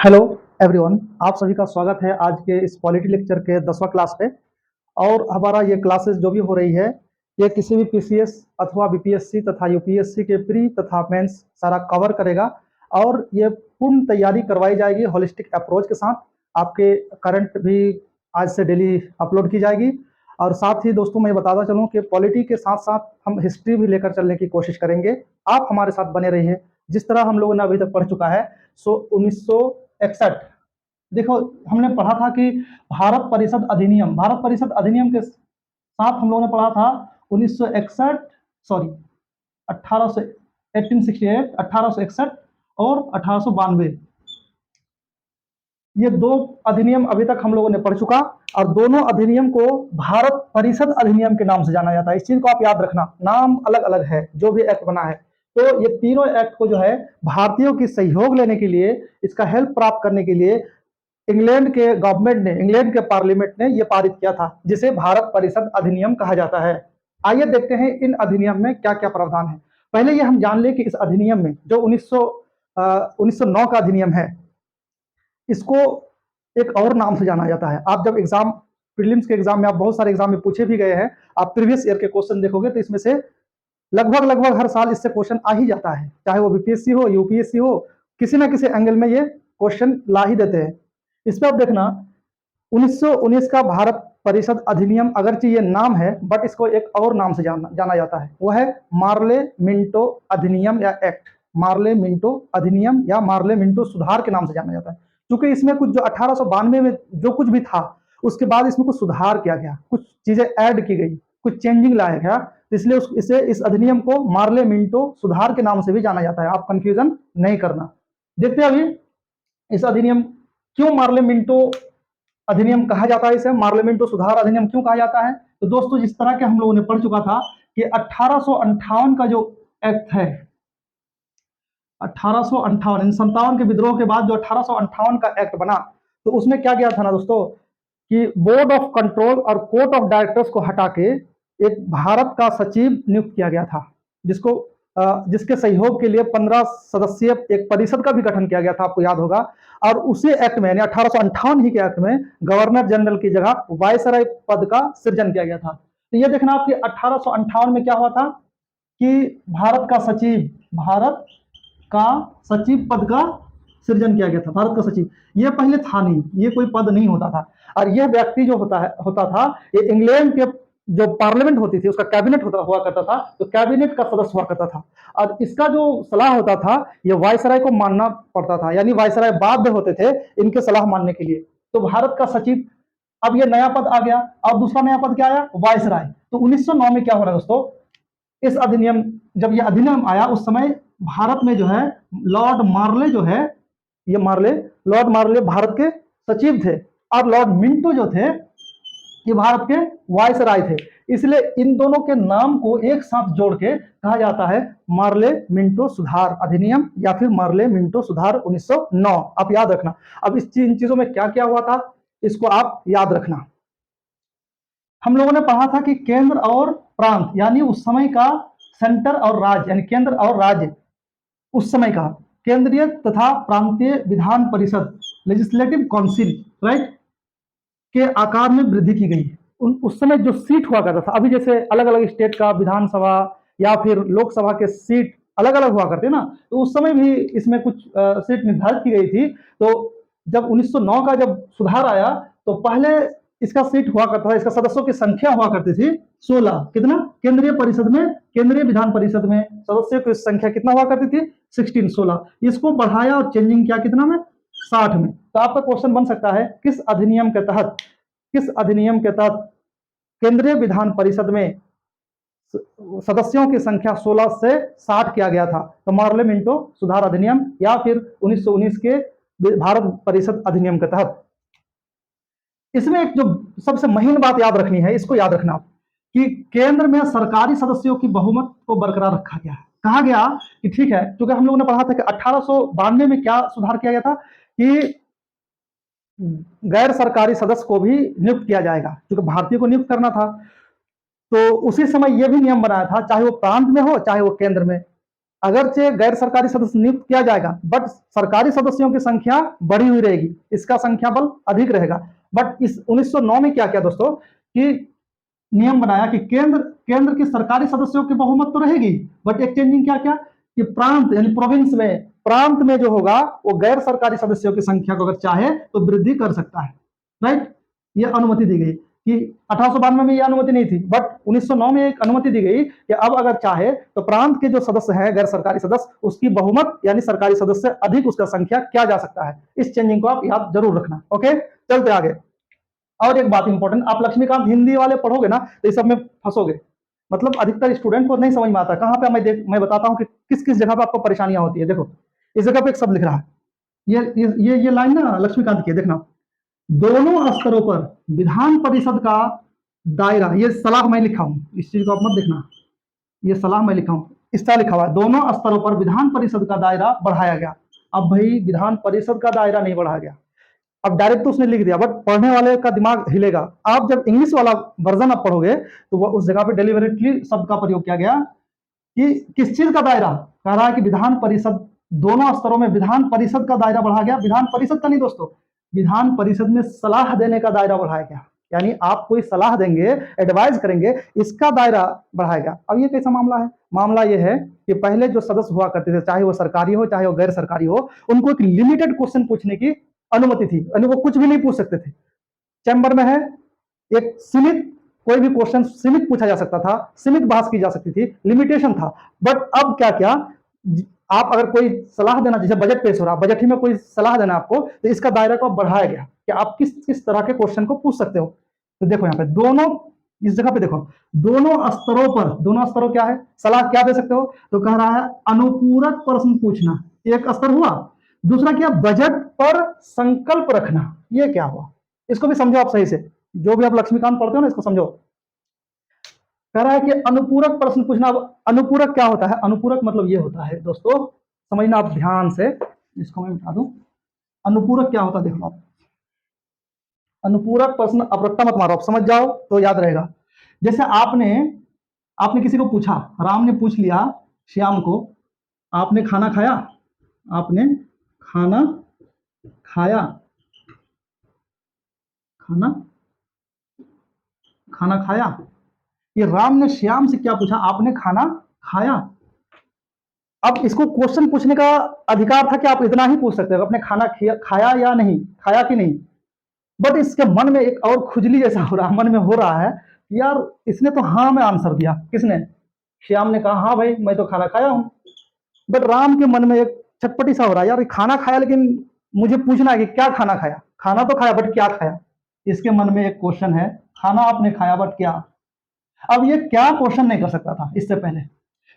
Hello everyone, आप सभी का स्वागत है आज के इस पॉलिटी लेक्चर के 10वां क्लास पे। और हमारा ये क्लासेस जो भी हो रही है, ये किसी भी पीसीएस अथवा बीपीएससी तथा यूपीएससी के प्री तथा मेंस सारा कवर करेगा। और ये पूर्ण तैयारी करवाई जाएगी होलिस्टिक अप्रोच के साथ। आपके करंट भी आज से डेली अपलोड की जाएगी। और साथ ही दोस्तों मैं बताता चलूँ कि पॉलिटी के साथ साथ हम हिस्ट्री भी लेकर चलने की कोशिश करेंगे। आप हमारे साथ बने रहिए। जिस तरह हम लोगों ने अभी तक पढ़ चुका है, 1961, देखो हमने पढ़ा था कि भारत परिषद अधिनियम के साथ हम लोगों ने पढ़ा था 1961, सॉरी 1800 1868, 1861 और 1892। ये दो अधिनियम अभी तक हम लोगों ने पढ़ चुका। और दोनों अधिनियम को भारत परिषद अधिनियम के नाम से जाना जाता है। इस चीज को आप याद रखना, नाम अलग अलग है जो भी एक्ट बना है। तो ये तीनों एक्ट को जो है भारतीयों की सहयोग लेने के लिए, इसका हेल्प प्राप्त करने के लिए इंग्लैंड के गवर्नमेंट ने, इंग्लैंड के पार्लियामेंट ने यह पारित किया था, जिसे भारत परिषद अधिनियम कहा जाता है। आइए देखते हैं इन अधिनियम में क्या क्या प्रावधान है। पहले ये हम जान ले कि इस अधिनियम में जो 1909 का अधिनियम है, इसको एक और नाम से जाना जाता है। आप जब एग्जाम, प्रीलिम्स के एग्जाम में, आप बहुत सारे एग्जाम में पूछे भी गए हैं, आप प्रीवियस ईयर के क्वेश्चन देखोगे तो इसमें से लगभग हर साल इससे क्वेश्चन आ ही जाता है। चाहे वो बीपीएससी हो, यूपीएससी हो, किसी ना किसी एंगल में ये क्वेश्चन ला ही देते हैं। इस पर आप देखना, 1919 का भारत परिषद अधिनियम अगरचे ये नाम है, बट इसको एक और नाम से जाना जाता है। वो है मार्ले मिंटो अधिनियम या एक्ट। मार्ले मिंटो अधिनियम या मार्ले मिंटो सुधार के नाम से जाना जाता है, क्योंकि इसमें कुछ जो 1892 में जो कुछ भी था, उसके बाद इसमें कुछ सुधार किया गया, कुछ चीजें ऐड की गई, कुछ चेंजिंग लाया गया। इसलिए इसे, इस अधिनियम को मार्ले मिंटो सुधार के नाम से भी जाना जाता है। आप कंफ्यूजन नहीं करना। देखते हैं अभी इस अधिनियम, क्यों मार्ले मिंटो अधिनियम कहा जाता है, इसे मार्ले मिंटो सुधार अधिनियम क्यों कहा जाता है। तो दोस्तों, जिस तरह के हम लोगों ने पढ़ चुका था कि 1858 का जो एक्ट है, 1858 57 के विद्रोह के बाद जो 1858 का एक्ट बना, तो उसमें क्या किया था ना दोस्तों, कि बोर्ड ऑफ कंट्रोल और कोर्ट ऑफ डायरेक्टर्स को हटा के एक भारत का सचिव नियुक्त किया गया था, जिसके सहयोग के लिए 15 सदस्यीय एक परिषद का भी गठन किया गया था, आपको याद होगा। और उसी एक्ट में, यानी 1858 ही के एक्ट में, गवर्नर जनरल की जगह वायसराय पद का सृजन किया गया था। तो ये देखना आपकी 1858 में क्या हुआ था कि भारत का सचिव पद का सृजन किया गया था। भारत का सचिव ये पहले था नहीं, ये कोई पद नहीं होता था। और यह व्यक्ति जो होता था, ये इंग्लैंड के जो पार्लियामेंट होती थी उसका कैबिनेट हुआ करता था, तो कैबिनेट का सदस्य हुआ करता था। और इसका जो सलाह होता था, ये वायसराय को मानना पड़ता था, यानी वायसराय बाध्य होते थे इनके सलाह मानने के लिए। तो भारत का सचिव, अब ये नया पद आ गया। अब दूसरा नया पद क्या आया, वायसराय। तो 1909 में क्या हो रहा है दोस्तों, इस अधिनियम, जब यह अधिनियम आया उस समय भारत में जो है लॉर्ड मार्ले जो है, ये लॉर्ड मार्ले भारत के सचिव थे, और लॉर्ड मिंटो जो थे ये भारत के वायसराय थे। इसलिए इन दोनों के नाम को एक साथ जोड़ के कहा जाता है मार्ले मिंटो सुधार अधिनियम, या फिर मार्ले मिंटो सुधार 1909। आप याद रखना। अब इन चीजों में क्या क्या हुआ था, इसको आप याद रखना। हम लोगों ने पढ़ा था कि केंद्र और प्रांत, यानी उस समय का सेंटर और राज्य, यानी केंद्र और राज्य, उस समय का केंद्रीय तथा प्रांतीय Vidhan Parishad, legislative council, right, के आकार में वृद्धि की गई। उस समय जो सीट हुआ करता था, अभी जैसे अलग अलग स्टेट का विधानसभा या फिर लोकसभा के सीट अलग अलग हुआ करते ना, तो उस समय भी इसमें कुछ सीट निर्धारित की गई थी। तो जब 1909 का जब सुधार आया, तो पहले इसका सीट हुआ करता था, इसका सदस्यों की संख्या हुआ करती थी 16। कितना, केंद्रीय परिषद में, केंद्रीय विधान परिषद में सदस्यों की संख्या कितना हुआ करती थी, 16। इसको बढ़ाया और चेंजिंग किया कितना में, 60 में। तो आपका क्वेश्चन बन सकता है, किस अधिनियम के तहत केंद्रीय विधान परिषद में सदस्यों की संख्या 16 से 60 किया गया था। तो मार्ले मिंटो सुधार अधिनियम या फिर 1919 के भारत परिषद अधिनियम के तहत। इसमें एक जो सबसे महीन बात याद रखनी है, इसको याद रखना कि केंद्र में सरकारी सदस्यों की बहुमत को बरकरार रखा गया है। कहा गया कि ठीक है, क्योंकि हम लोगों ने पढ़ा था कि 1892 में क्या सुधार किया गया था कि गैर सरकारी सदस्य को भी नियुक्त किया जाएगा, क्योंकि भारतीय को नियुक्त करना था। तो उसी समय यह भी नियम बनाया था, चाहे वो प्रांत में हो चाहे वो केंद्र में, अगरचे गैर सरकारी सदस्य नियुक्त किया जाएगा, बट सरकारी सदस्यों की संख्या बढ़ी हुई रहेगी, इसका संख्या बल अधिक रहेगा। बट इस 1909 में क्या किया दोस्तों कि नियम बनाया कि केंद्र केंद्र के सरकारी सदस्यों की बहुमत तो रहेगी, बट एक चेंजिंग क्या क्या कि प्रांत यानी प्रांत में जो होगा वो गैर सरकारी सदस्यों की संख्या को अगर चाहे तो वृद्धि कर सकता है। राइट, ये अनुमति दी गई कि 1892 में ये अनुमति नहीं थी, बट 1909 में एक अनुमति दी गई कि अब अगर चाहे तो प्रांत के जो सदस्य हैं गैर सरकारी सदस्य, उसकी बहुमत यानी सरकारी सदस्य से अधिक उसका संख्या किया जा सकता है। इस चेंजिंग को आप याद जरूर रखना। ओके, चलते आगे। और एक बात इंपॉर्टेंट, आप लक्ष्मीकांत हिंदी वाले पढ़ोगे ना तो इस सब में फंसोगे, मतलब अधिकतर स्टूडेंट को नहीं समझ में आता। कहाँ पे मैं बताता हूँ कि किस किस जगह पे आपको परेशानियां होती है। देखो इस जगह पे एक शब्द लिख रहा है, ये लाइन ना लक्ष्मीकांत की है, देखना। दोनों स्तरों पर विधान परिषद का दायरा, ये सलाह मैं लिखा हूं, इस चीज को आप मत देखना, ये सलाह मैं लिखा हूं, इस तरह लिखा हुआ है, दोनों स्तरों पर विधान परिषद का दायरा बढ़ाया गया। अब भाई विधान परिषद का दायरा नहीं बढ़ाया गया, अब डायरेक्ट तो उसने लिख दिया, बट पढ़ने वाले का दिमाग हिलेगा। आप जब इंग्लिश वाला वर्जन आप पढ़ोगे तो वो उस जगह पे डेलिबरेटली शब्द का प्रयोग किया गया कि किस चीज का दायरा, कह रहा है कि विधान परिषद, दोनों स्तरों में विधान परिषद का दायरा बढ़ा गया। विधान परिषद का नहीं दोस्तों, विधान परिषद में सलाह देने का दायरा बढ़ाया गया, यानी आप कोई सलाह देंगे, एडवाइज करेंगे, इसका दायरा बढ़ाया गया। अब ये कैसा मामला है? मामला ये है कि पहले जो सदस्य हुआ करते थे, चाहे वो सरकारी हो चाहे वो गैर सरकारी हो, उनको एक लिमिटेड क्वेश्चन पूछने की अनुमति थी, यानी वो कुछ भी नहीं पूछ सकते थे। चैम्बर में है, एक सीमित कोई भी क्वेश्चन सीमित पूछा जा सकता था, सीमित बहस की जा सकती थी, लिमिटेशन था। बट अब क्या क्या, आप अगर कोई सलाह देना, जैसे बजट पेश हो रहा, बजट ही में कोई सलाह देना आपको, तो इसका दायरा को बढ़ाया गया कि आप किस किस तरह के क्वेश्चन को पूछ सकते हो। तो देखो यहाँ पे दोनों, इस जगह पे देखो, दोनों स्तरों पर, दोनों स्तरों क्या है, सलाह क्या दे सकते हो, तो कह रहा है अनुपूरक प्रश्न पूछना, एक स्तर हुआ। दूसरा क्या, बजट पर संकल्प रखना, ये क्या हुआ, इसको भी समझो आप सही से, जो भी आप लक्ष्मीकांत पढ़ते हो ना इसको समझो। कह रहा है कि अनुपूरक प्रश्न पूछना। अनुपूरक क्या होता है? अनुपूरक मतलब ये होता है दोस्तों, समझना आप ध्यान से, इसको मैं बता दूं। अनुपूरक क्या होता है देखो आप, अनुपूरक प्रश्न, अब रट्टा मत मारो, आप समझ जाओ तो याद रहेगा। जैसे आपने आपने किसी को पूछा, राम ने पूछ लिया श्याम को, आपने खाना खाया, आपने खाना खाया, खाना खाना खाया, ये राम ने श्याम से क्या पूछा, आपने खाना खाया। अब इसको क्वेश्चन पूछने का अधिकार था कि आप इतना ही पूछ सकते हो, आपने खाना खाया या नहीं, खाया कि नहीं। बट इसके मन में एक और खुजली जैसा हो रहा, मन में हो रहा है कि यार इसने तो हाँ में आंसर दिया, किसने, श्याम ने कहा हाँ भाई मैं तो खाना खाया हूं। बट राम के मन में एक छटपटी सा हो रहा है, यार खाना खाया लेकिन मुझे पूछना है कि क्या खाना खाया, खाना तो खाया बट क्या खाया। इसके मन में एक क्वेश्चन है, खाना आपने खाया बट क्या। अब ये क्या क्वेश्चन नहीं कर सकता था इससे पहले,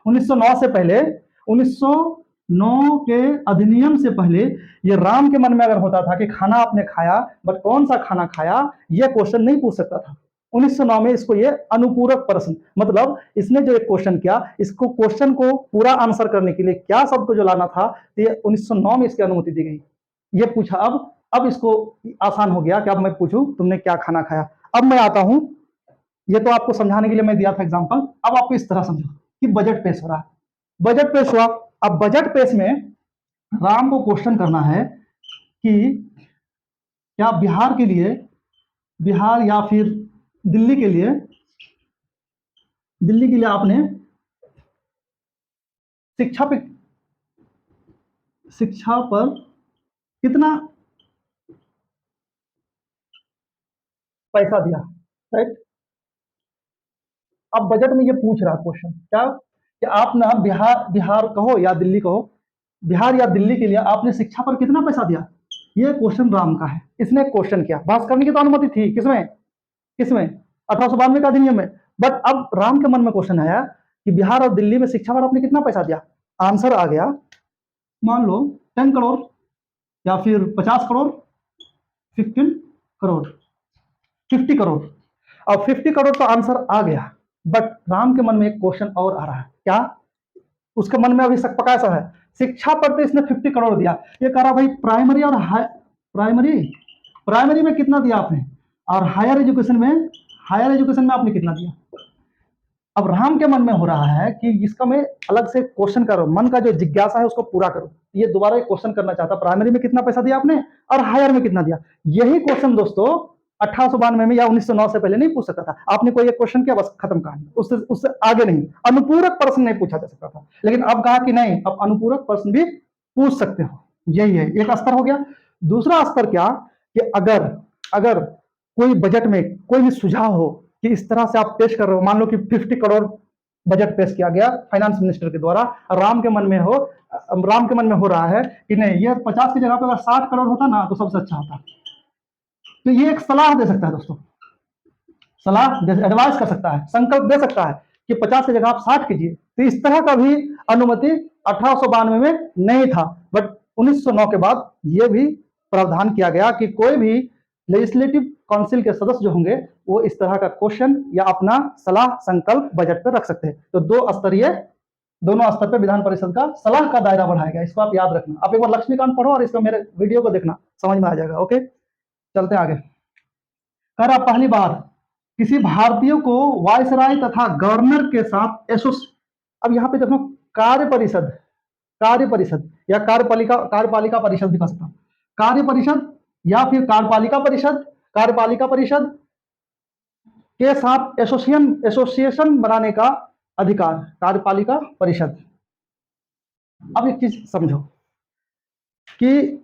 1909 से पहले, 1909 के अधिनियम से पहले ये राम के मन में अगर होता था कि खाना आपने खाया बट कौन सा खाना खाया, ये क्वेश्चन नहीं पूछ सकता था। 1909 में इसको ये अनुपूरक प्रश्न, मतलब इसने जो एक क्वेश्चन किया, इसको क्वेश्चन को पूरा आंसर करने के लिए क्या शब्द को जो लाना था, तो ये 1909 में इसकी अनुमति दी गई। ये पूछा, अब इसको आसान हो गया कि अब मैं पूछूं तुमने क्या खाना खाया। अब मैं आता हूं, ये तो आपको समझाने के लिए मैं दिया था एग्जांपल, अब आपको इस तरह समझो कि बजट पेश हो रहा है, बजट पेश हुआ। अब बजट पेश में राम को क्वेश्चन करना है कि क्या बिहार के लिए, बिहार या फिर दिल्ली के लिए, दिल्ली के लिए आपने शिक्षा पर कितना पैसा दिया, राइट। अब बजट में ये पूछ रहा क्वेश्चन क्या कि आप ना बिहार बिहार कहो या दिल्ली कहो, बिहार या दिल्ली के लिए आपने शिक्षा पर कितना पैसा दिया, ये क्वेश्चन राम का है। इसने क्वेश्चन किया, बहस करने की तो अनुमति थी किसमें, किसमें, 1892 का अधिनियम में। बट अब राम के मन में क्वेश्चन आया कि बिहार और दिल्ली में शिक्षा पर आपने कितना पैसा दिया। आंसर आ गया, मान लो 10 करोड़ या फिर 50 करोड़, 15 करोड़, 50 करोड़। अब 50 करोड़ तो आंसर आ गया, बट राम के मन में एक क्वेश्चन और आ रहा है, क्या, उसके मन में अभी सकपका सा है। शिक्षा पर तो इसने 50 करोड़ दिया, ये कह रहा भाई प्राइमरी और प्राइमरी, प्राइमरी में कितना दिया आपने, और हायर एजुकेशन में, हायर एजुकेशन में आपने कितना दिया। अब राम के मन में हो रहा है कि इसका मैं अलग से क्वेश्चन करो, मन का जो जिज्ञासा है उसको पूरा करो। ये दोबारा एक क्वेश्चन करना चाहता, प्राइमरी में कितना पैसा दिया आपने और हायर में कितना दिया। यही क्वेश्चन दोस्तों 1892 में या 1909 से पहले नहीं पूछ सकता था। आपने कोई एक क्वेश्चन किया, बस खत्म कहानी, उससे उससे आगे नहीं, अनुपूरक प्रश्न नहीं पूछा जा सकता था। लेकिन अब कहा कि नहीं, अब अनुपूरक प्रश्न भी पूछ सकते हो। यही है, एक स्तर हो गया। दूसरा स्तर क्या कि अगर अगर कोई बजट में कोई भी सुझाव हो कि इस तरह से आप पेश कर रहे हो, मान लो कि 50 करोड़ बजट पेश किया गया फाइनेंस मिनिस्टर के द्वारा, राम के मन में हो रहा है कि नहीं, ये 50 की जगह पर अगर 60 करोड़ होता ना तो सबसे अच्छा होता। तो ये एक सलाह दे सकता है दोस्तों, सलाह एडवाइस कर सकता है, संकल्प दे सकता है कि 50 की जगह आप 60 कीजिए। तो इस तरह का भी अनुमति 1892 में नहीं था, बट 1909 के बाद ये भी प्रावधान किया गया कि कोई भी लेजिस्लेटिव काउंसिल के सदस्य जो होंगे वो इस तरह का क्वेश्चन या अपना सलाह संकल्प बजट पर रख सकते हैं। तो दोनों स्तर पर विधान परिषद का सलाह का दायरा बढ़ाया गया, इसको आप याद रखना। आप एक बार लक्ष्मीकांत पढ़ो और इसको मेरे वीडियो को देखना, समझ में आ जाएगा। ओके, चलते आगे। कह रहा पहली बार किसी भारतीय को वायसराय तथा गवर्नर के साथ अब यहाँ पे देखो कार्य परिषद या कार्यपालिका परिषद भी कह सकता हूं, कार्य परिषद या फिर कार्यपालिका परिषद के साथ एसोसिएशन बनाने का अधिकार, कार्यपालिका परिषद। अब एक चीज समझो कि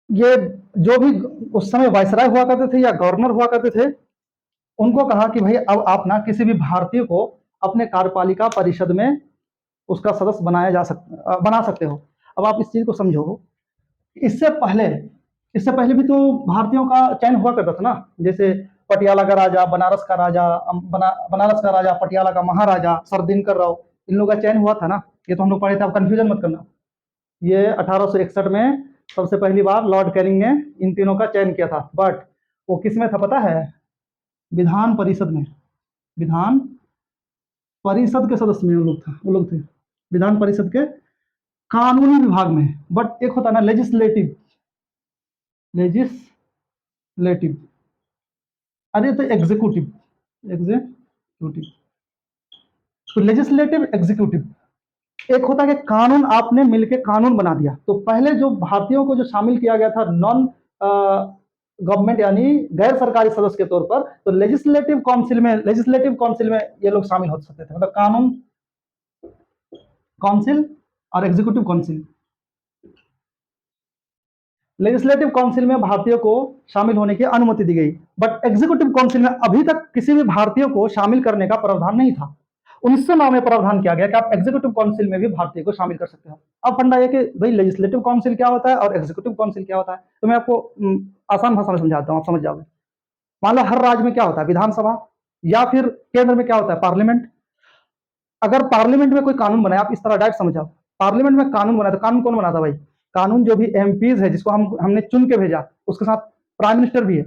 ये जो भी उस समय वायसराय हुआ करते थे या गवर्नर हुआ करते थे, उनको कहा कि भाई अब आप ना किसी भी भारतीय को अपने कार्यपालिका परिषद में उसका सदस्य बना सकते हो। अब आप इस चीज को समझो, इससे पहले भी तो भारतीयों का चयन हुआ करता था ना, जैसे पटियाला का राजा, बनारस का राजा, पटियाला का महाराजा, सरदिनकर राव, इन लोगों का चयन हुआ था ना। ये तो हम लोग पढ़े थे, आप कंफ्यूजन मत करना। ये 1861 में सबसे पहली बार लॉर्ड कैनिंग ने इन तीनों का चयन किया था, बट वो किस में था पता है? विधान परिषद में, विधान परिषद के सदस्य में वो लोग थे, विधान परिषद के कानूनी विभाग में। बट एक होता है ना लेजिस्लेटिव, अरे तो एग्जीक्यूटिव, तो लेजिस्लेटिव एग्जीक्यूटिव एक होता है कि कानून आपने मिलके कानून बना दिया। तो पहले जो भारतीयों को जो शामिल किया गया था नॉन गवर्नमेंट यानी गैर सरकारी सदस्य के तौर पर, तो लेजिस्लेटिव काउंसिल में ये लोग शामिल हो सकते थे, मतलब कानून काउंसिल और एग्जीक्यूटिव काउंसिल। लेजिस्लेटिव काउंसिल में भारतीयों को शामिल होने की अनुमति दी गई, बट एग्जीक्यूटिव काउंसिल में अभी तक किसी भी भारतीय को शामिल करने का प्रावधान नहीं था। 1909 में प्रावधान किया गया कि आप एग्जीक्यूटिव काउंसिल में भी भारतीय को शामिल कर सकते हो। अब फंडा है कि भाई लेजिस्लेटिव काउंसिल क्या होता है और एग्जीक्यूटिव काउंसिल क्या होता है, तो मैं आपको आसान भाषा में समझाता हूँ, आप समझ जाओगे। मान लो हर राज्य में क्या होता है, विधानसभा, या फिर केंद्र में क्या होता है, पार्लियामेंट। अगर पार्लियामेंट में कोई कानून बनाया, आप इस तरह डायरेक्ट समझाओ, पार्लियामेंट में कानून बना, तो कानून कौन बनाता भाई? कानून जो भी एमपीज है, जिसको हमने चुन के भेजा, उसके साथ प्राइम मिनिस्टर भी है।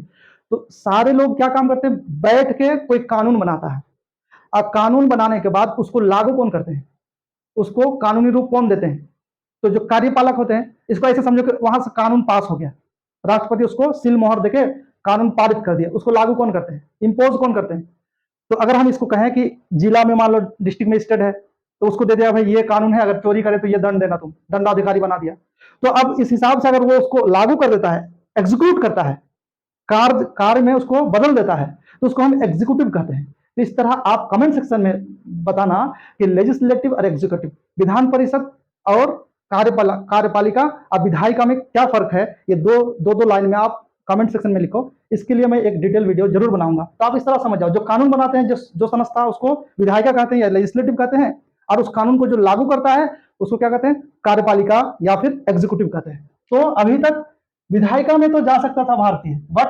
तो सारे लोग क्या काम करते हैं, बैठ के कोई कानून बनाता है। अब कानून बनाने के बाद उसको लागू कौन करते हैं, उसको कानूनी रूप कौन देते हैं? तो जो कार्यपालक होते हैं। इसको ऐसे समझो कि वहां से कानून पास हो गया, राष्ट्रपति उसको सील मोहर देके कानून पारित कर दिया, उसको लागू कौन करते हैं, इंपोज कौन करते हैं? तो अगर हम इसको कहें कि जिला में मान लो डिस्ट्रिक्ट मजिस्ट्रेट है, तो उसको दे दिया भाई ये कानून है, अगर चोरी करे तो ये दंड देना, तुम दंडाधिकारी बना दिया। तो अब इस हिसाब से अगर वो उसको लागू कर देता है, एग्जीक्यूट करता है, कार्य में उसको बदल देता है, तो उसको हम एग्जीक्यूटिव कहते हैं। तो इस तरह आप कमेंट सेक्शन में बताना कि लेजिस्लेटिव और एग्जीक्यूटिव, विधान परिषद और कार्यपालिका और विधायिका में क्या फर्क है, ये दो लाइन में आप कमेंट सेक्शन में लिखो। इसके लिए मैं एक डिटेल वीडियो जरूर बनाऊंगा, तो आप इस तरह समझ जाओ, जो कानून बनाते हैं, जो संस्था, उसको विधायिका कहते हैं या लेजिस्लेटिव कहते हैं, और उस कानून को जो लागू करता है उसको क्या कहते हैं, कार्यपालिका या फिर एग्जीक्यूटिव कहते हैं। तो अभी तक विधायिका में तो जा सकता था भारतीय, बट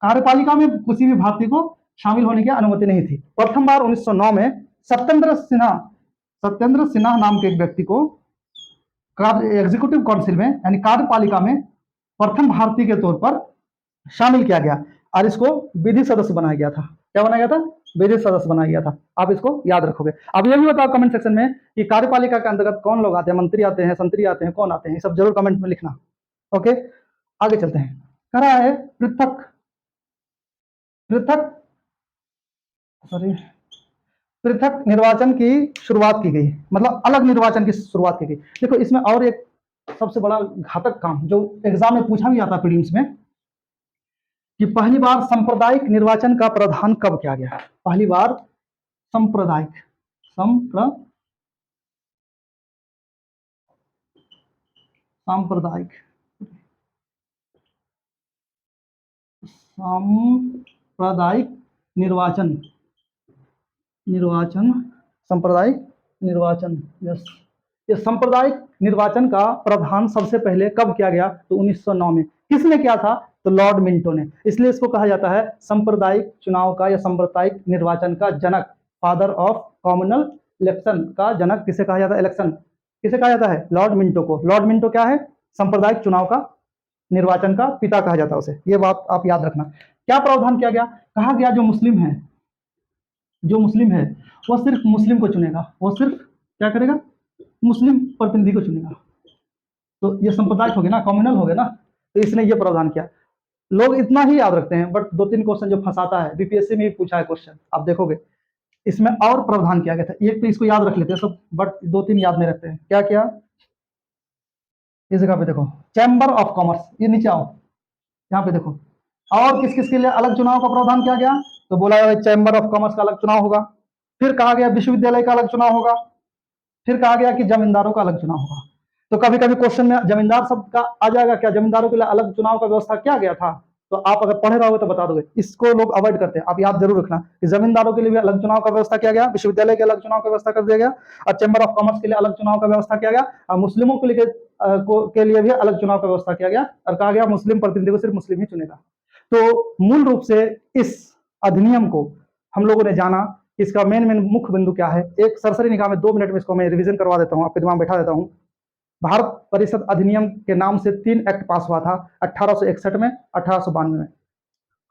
कार्यपालिका में किसी भी भारतीय को शामिल होने की अनुमति नहीं थी। प्रथम बार 1909 में सत्येंद्र सिन्हा नाम के एक व्यक्ति को एग्जीक्यूटिव काउंसिल में यानी कार्यपालिका में प्रथम भारतीय के तौर पर शामिल किया गया और इसको विधि सदस्य बनाया गया था। क्या बनाया गया था? विधि सदस्य बनाया गया था। आप इसको याद रखोगे। अब ये भी बताओ कमेंट सेक्शन में कि कार्यपालिका के अंतर्गत कौन लोग आते हैं, मंत्री आते हैं, संतरी आते हैं, कौन आते हैं, ये सब जरूर कमेंट में लिखना। ओके, आगे चलते हैं। कह रहा है पृथक पृथक निर्वाचन की शुरुआत की गई, मतलब अलग निर्वाचन की शुरुआत की गई। देखो इसमें और एक सबसे बड़ा घातक काम जो एग्जाम में पूछा भी आता प्रीलिम्स में, कि पहली बार सांप्रदायिक निर्वाचन का प्रावधान कब किया गया? पहली बार सांप्रदायिक सांप्रदायिक सांप्रदायिक निर्वाचन सांप्रदायिक निर्वाचन, यस, ये सांप्रदायिक निर्वाचन का प्रावधान सबसे पहले कब किया गया? तो 1909 में। किसने किया था? तो लॉर्ड मिंटो ने। इसलिए इसको कहा जाता है सांप्रदायिक चुनाव का या सांप्रदायिक निर्वाचन का जनक, फादर ऑफ कॉमनल इलेक्शन का जनक किसे कहा जाता है? इलेक्शन किसे कहा जाता है? लॉर्ड मिंटो को। लॉर्ड मिंटो क्या है? सांप्रदायिक चुनाव का निर्वाचन का पिता कहा जाता है उसे। ये बात आप याद रखना। क्या प्रावधान किया गया? कहा गया जो मुस्लिम है वो सिर्फ मुस्लिम को चुनेगा, वो सिर्फ क्या करेगा? मुस्लिम प्रतिनिधि को चुनेगा। तो ये सांप्रदायिक हो गया ना, कम्युनल हो गया ना, तो इसने ये प्रावधान किया। लोग इतना ही याद रखते हैं, बट 2-3 क्वेश्चन जो फंसाता है, बीपीएससी में भी पूछा है क्वेश्चन, आप देखोगे इसमें और प्रावधान किया गया था। एक तो इसको याद रख लेते हैं सब, बट 2-3 याद नहीं रखते हैं। क्या किया? इस जगह पे देखो, चैम्बर ऑफ कॉमर्स, ये नीचे आओ, यहाँ पे देखो, और किस किस के लिए अलग चुनाव का प्रावधान किया गया? तो बोला गया चैम्बर ऑफ कॉमर्स का अलग चुनाव होगा। फिर कहा गया विश्वविद्यालय का अलग चुनाव होगा। फिर कहा गया कि जमींदारों का अलग चुनाव होगा। तो कभी कभी क्वेश्चन में जमींदार शब्द का आ जाएगा, क्या जमींदारों के लिए अलग चुनाव का व्यवस्था किया गया था? तो आप अगर पढ़े रहोगे तो बता दोगे। इसको लोग अवॉइड करते हैं, आप याद जरूर रखना कि जमींदारों के लिए भी अलग चुनाव का व्यवस्था किया गया, विश्वविद्यालय के अलग चुनाव का व्यवस्था कर दिया गया, और चैम्बर ऑफ कॉमर्स के लिए अलग चुनाव का व्यवस्था किया गया, और मुस्लिमों के लिए भी अलग चुनाव का व्यवस्था किया गया, और कहा गया मुस्लिम प्रतिनिधि को सिर्फ मुस्लिम ही चुनेगा। तो मूल रूप से इस अधिनियम को हम लोगों ने जाना, इसका मेन मुख्य बिंदु क्या है। एक सरसरी निगाह में 2 मिनट में इसको मैं रिवीजन करवा देता हूँ, आपके दिमाग में बैठा देता हूँ। भारत परिषद अधिनियम के नाम से 3 एक्ट पास हुआ था, 1861 में, 1892 में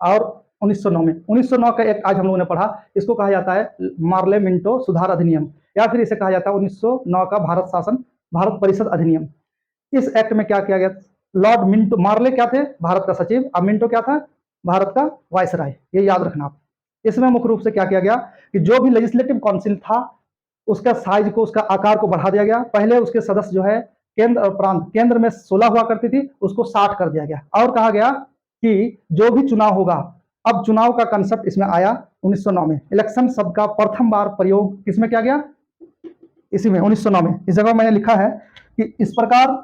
और 1909 में। 1909 का एक्ट आज हम लोगों ने पढ़ा, इसको कहा जाता है मार्ले मिंटो सुधार अधिनियम, या फिर इसे कहा जाता है 1909 का भारत परिषद अधिनियम। इस एक्ट में क्या किया गया? लॉर्ड मिंटो, मार्ले क्या थे? भारत का सचिव, और मिंटो क्या था? भारत का वायसराय। ये याद रखना आप। इसमें मुख्य रूप से क्या किया गया कि जो भी लेजिस्लेटिव काउंसिल था उसका साइज को, उसका आकार को बढ़ा दिया गया। पहले उसके सदस्य जो है केंद्र और प्रांत, केंद्र में 16 हुआ करती थी, उसको 60 कर दिया गया, और कहा गया कि जो भी चुनाव होगा, अब चुनाव का कंसेप्ट इसमें आया 1909 में। इलेक्शन शब्द का प्रथम बार प्रयोग किसमें किया गया? इसी में 1909 में। इस जगह मैंने लिखा है कि इस प्रकार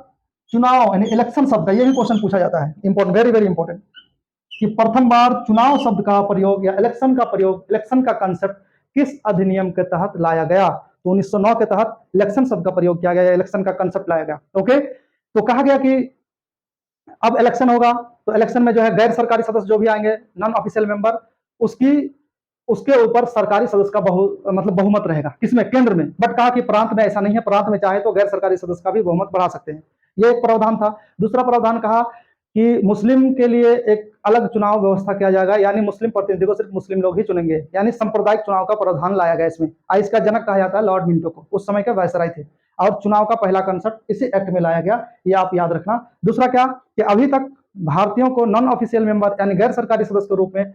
चुनाव यानी इलेक्शन शब्द का, ये भी क्वेश्चन पूछा जाता है, इंपॉर्टेंट, वेरी वेरी इंपॉर्टेंट, कि प्रथम बार चुनाव शब्द का प्रयोग या इलेक्शन का प्रयोग, इलेक्शन का कंसेप्ट किस अधिनियम के तहत लाया गया? तो 1909 के तहत इलेक्शन शब्द का प्रयोग किया गया, इलेक्शन का कंसेप्ट लाया गया। ओके, तो कहा गया कि अब इलेक्शन होगा, तो इलेक्शन में जो है गैर सरकारी सदस्य जो भी आएंगे, नॉन ऑफिशियल मेंबर, उसके ऊपर सरकारी सदस्य का मतलब बहुमत रहेगा। किसमें? केंद्र में। बट कहा कि प्रांत में ऐसा नहीं है, प्रांत में चाहे तो गैर सरकारी सदस्य का भी बहुमत बढ़ा सकते हैं। ये एक प्रावधान था। दूसरा प्रावधान कहा कि मुस्लिम के लिए एक अलग चुनाव व्यवस्था किया जाएगा, यानी मुस्लिम प्रतिनिधि को सिर्फ मुस्लिम लोग ही चुनेंगे, यानी सांप्रदायिक चुनाव का प्रावधान लाया गया इसमें। इसका जनक कहा जाता है लॉर्ड मिंटो को, उस समय के वायसराय थे, और चुनाव का पहला कंसेप्ट इसी एक्ट में लाया गया, ये आप याद रखना। दूसरा क्या कि अभी तक भारतीयों को नॉन ऑफिशियल मेंबर यानी गैर सरकारी सदस्य के रूप में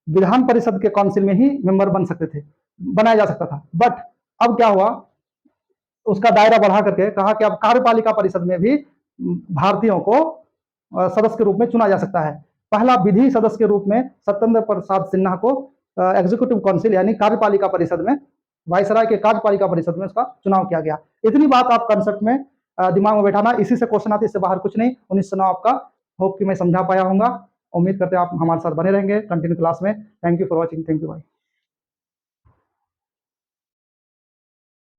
विधान परिषद के काउंसिल में ही मेंबर बन सकते थे, बनाया जा सकता था। बट अब क्या हुआ, उसका दायरा बढ़ा करके कहा कि अब कार्यपालिका परिषद में भी भारतीयों को सदस्य के रूप में चुना जा सकता है। पहला विधि सदस्य के रूप में सत्येंद्र प्रसाद सिन्हा को एग्जीक्यूटिव काउंसिल यानी कार्यपालिका परिषद में, वायसराय के कार्यपालिका परिषद में उसका चुनाव किया गया। इतनी बात आप कंसेप्ट में दिमाग में बैठाना, इसी से क्वेश्चन आते, इससे बाहर कुछ नहीं। 1909 आपका होप कि मैं समझा पाया होऊंगा। उम्मीद करते हैं आप हमारे साथ बने रहेंगे कंटिन्यू क्लास में। Thank you for watching, thank you भाई।